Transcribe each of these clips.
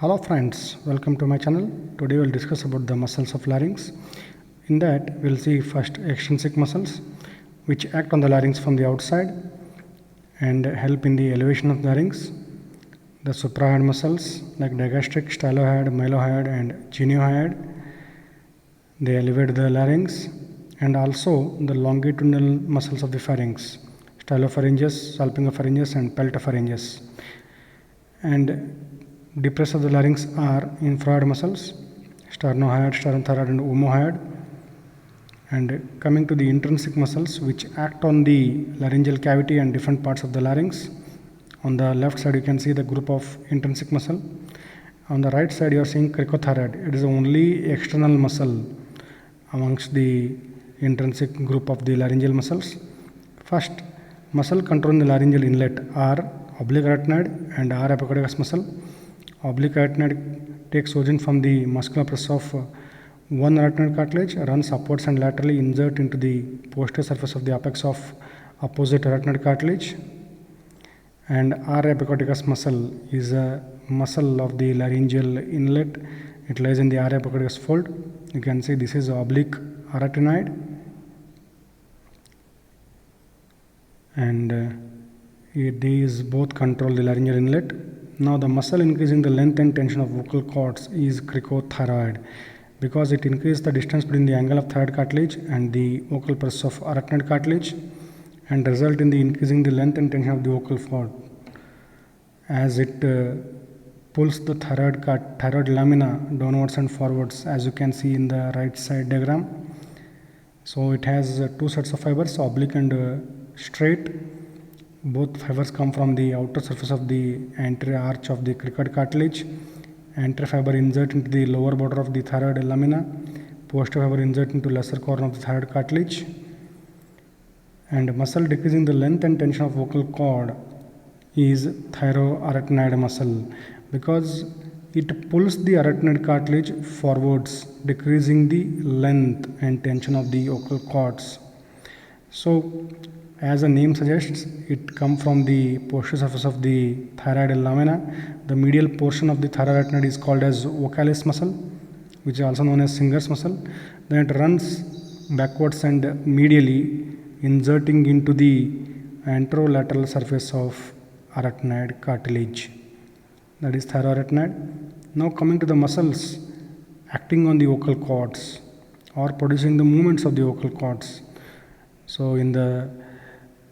Hello friends, welcome to my channel. Today we'll discuss about the muscles of larynx. In that we'll see first extrinsic muscles which act on the larynx from the outside and help in the elevation of the larynx. The suprahyoid muscles like digastric, stylohyoid, mylohyoid and geniohyoid, they elevate the larynx, and also the longitudinal muscles of the pharynx, stylopharyngeus, salpingopharyngeus and peltopharyngeus. And depressed of the larynx are infrahyoid muscles, sternohyoid, sternothyroid and omohyoid. And coming to the intrinsic muscles which act on the laryngeal cavity and different parts of the larynx. On the left side you can see the group of intrinsic muscle. On the right side you are seeing cricothyroid. It is the only external muscle amongst the intrinsic group of the laryngeal muscles. First, muscle controlling the laryngeal inlet are oblique arytenoid and R epicorticus muscle. Oblique arytenoid takes origin from the muscular press of one arytenoid cartilage, runs upwards and laterally, insert into the posterior surface of the apex of opposite arytenoid cartilage. And R epicorticus muscle is a muscle of the laryngeal inlet. It lies in the R epicorticus fold. You can see this is oblique arytenoid, and these both control the laryngeal inlet. Now the muscle increasing the length and tension of vocal cords is cricothyroid, because it increases the distance between the angle of thyroid cartilage and the vocal press of arytenoid cartilage and result in the increasing the length and tension of the vocal cord, as it pulls the thyroid lamina downwards and forwards, as you can see in the right side diagram. So it has two sets of fibers, oblique and straight. Both fibers come from the outer surface of the anterior arch of the cricoid cartilage. Anterior fiber insert into the lower border of the thyroid lamina. Posterior fiber insert into lesser corner of the thyroid cartilage. And muscle decreasing the length and tension of vocal cord is thyroarytenoid muscle, because it pulls the arytenoid cartilage forwards, decreasing the length and tension of the vocal cords. So as the name suggests, it comes from the posterior surface of the thyroid lamina. The medial portion of the thyroarytenoid is called as vocalis muscle, which is also known as singer's muscle. Then it runs backwards and medially, inserting into the anterolateral surface of arytenoid cartilage. That is thyroarytenoid. Now coming to the muscles acting on the vocal cords or producing the movements of the vocal cords. So in the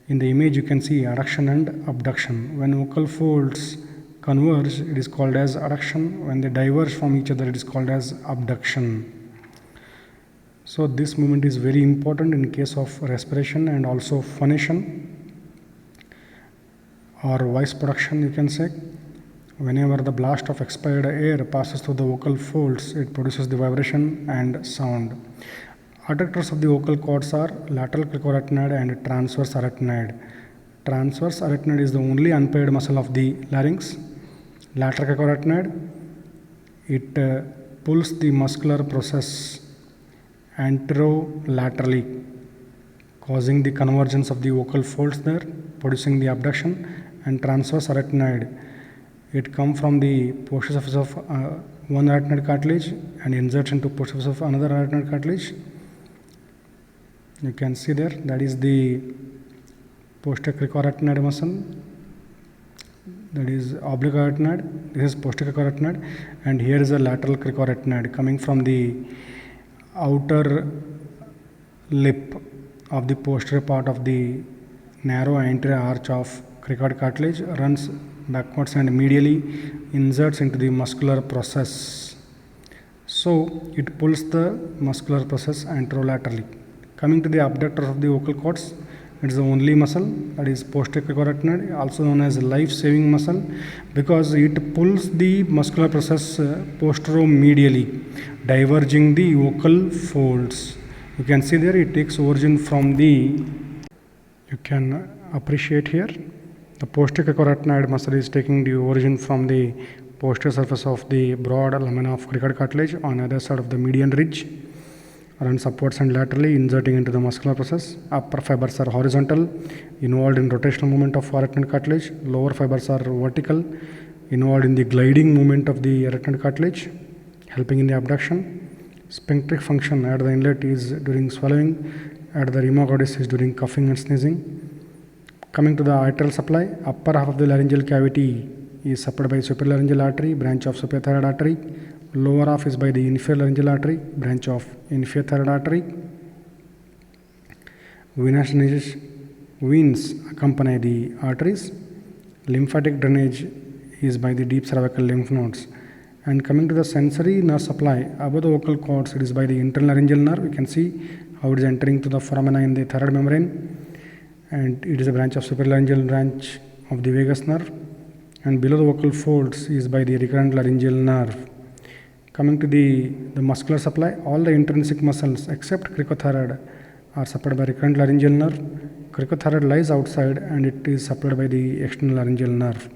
image you can see adduction and abduction. When vocal folds converge, it is called as adduction. When they diverge from each other, it is called as abduction. So this movement is very important in case of respiration and also phonation or voice production, you can say. Whenever the blast of expired air passes through the vocal folds, it produces the vibration and sound. Adductors of the vocal cords are lateral cricoarytenoid and transverse arytenoid. Transverse arytenoid is the only unpaired muscle of the larynx. Lateral cricoarytenoid, it pulls the muscular process anterolaterally, causing the convergence of the vocal folds there, producing the abduction. And transverse arytenoid, it comes from the posterior surface of one arytenoid cartilage and inserts into posterior surface of another arytenoid cartilage. You can see there, that is the posterior cricoarytenoid muscle, that is oblique arytenoid, this is posterior cricoarytenoid, and here is a lateral cricoarytenoid coming from the outer lip of the posterior part of the narrow anterior arch of cricoid cartilage, runs backwards and medially, inserts into the muscular process. So it pulls the muscular process anterolaterally. Coming to the abductor of the vocal cords, it is the only muscle, that is posterior cricoarytenoid, also known as life-saving muscle, because it pulls the muscular process posteromedially, diverging the vocal folds. You can see there it takes origin from the, you can appreciate here, the posterior cricoarytenoid muscle is taking the origin from the posterior surface of the broad lamina of cricoid cartilage on the other side of the median ridge. Runs upwards and laterally, inserting into the muscular process. Upper fibers are horizontal, involved in rotational movement of arytenoid cartilage. Lower fibers are vertical, involved in the gliding movement of the arachnoid cartilage, helping in the abduction. Sphincteric function at the inlet is during swallowing, at the rheumatoid is during coughing and sneezing. Coming to the arterial supply, upper half of the laryngeal cavity is supplied by supralaryngeal artery, branch of superior thyroid artery. Lower half is by the inferior laryngeal artery, branch of inferior thyroid artery. Veins accompany the arteries. Lymphatic drainage is by the deep cervical lymph nodes. And coming to the sensory nerve supply, above the vocal cords, it is by the internal laryngeal nerve. You can see how it is entering to the foramina in the thyroid membrane. And it is a branch of supralaryngeal branch of the vagus nerve. And below the vocal folds is by the recurrent laryngeal nerve. Coming to the muscular supply, all the intrinsic muscles except cricothyroid are supplied by recurrent laryngeal nerve. Cricothyroid lies outside and it is supplied by the external laryngeal nerve.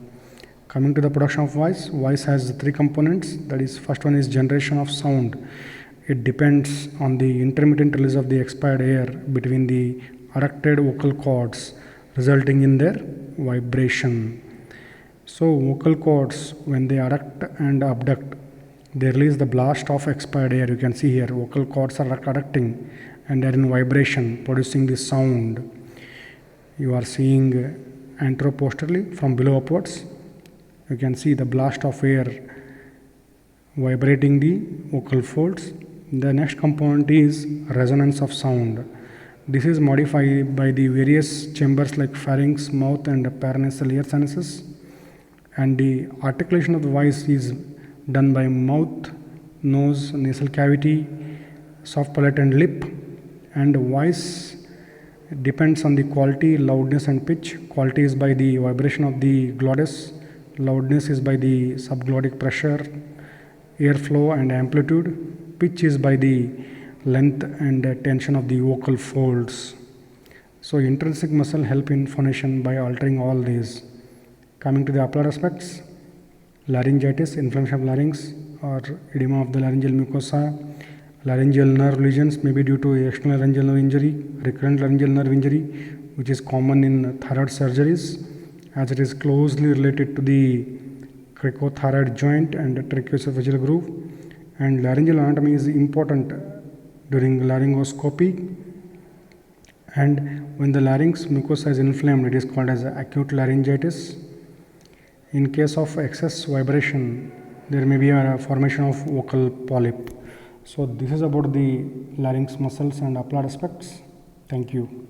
Coming to the production of voice has three components. That is, first one is generation of sound. It depends on the intermittent release of the expired air between the adducted vocal cords, resulting in their vibration. So vocal cords, when they adduct and abduct, they release the blast of expired air. You can see here vocal cords are adducting and they are in vibration, producing the sound. You are seeing anteroposteriorly from below upwards. You can see the blast of air vibrating the vocal folds. The next component is resonance of sound. This is modified by the various chambers like pharynx, mouth and paranasal ear sinuses. And the articulation of the voice is done by mouth, nose, nasal cavity, soft palate and lip. And voice depends on the quality, loudness and pitch. Quality is by the vibration of the glottis. Loudness is by the subglottic pressure, airflow and amplitude. Pitch is by the length and tension of the vocal folds. So intrinsic muscle help in phonation by altering all these. Coming to the applied aspects, laryngitis, inflammation of larynx or edema of the laryngeal mucosa. Laryngeal nerve lesions may be due to external laryngeal nerve injury, recurrent laryngeal nerve injury, which is common in thyroid surgeries, as it is closely related to the cricothyroid joint and tracheoesophageal groove. And laryngeal anatomy is important during laryngoscopy. And when the larynx mucosa is inflamed, it is called as acute laryngitis. In case of excess vibration, there may be a formation of vocal polyp. So this is about the larynx muscles and applied aspects. Thank you.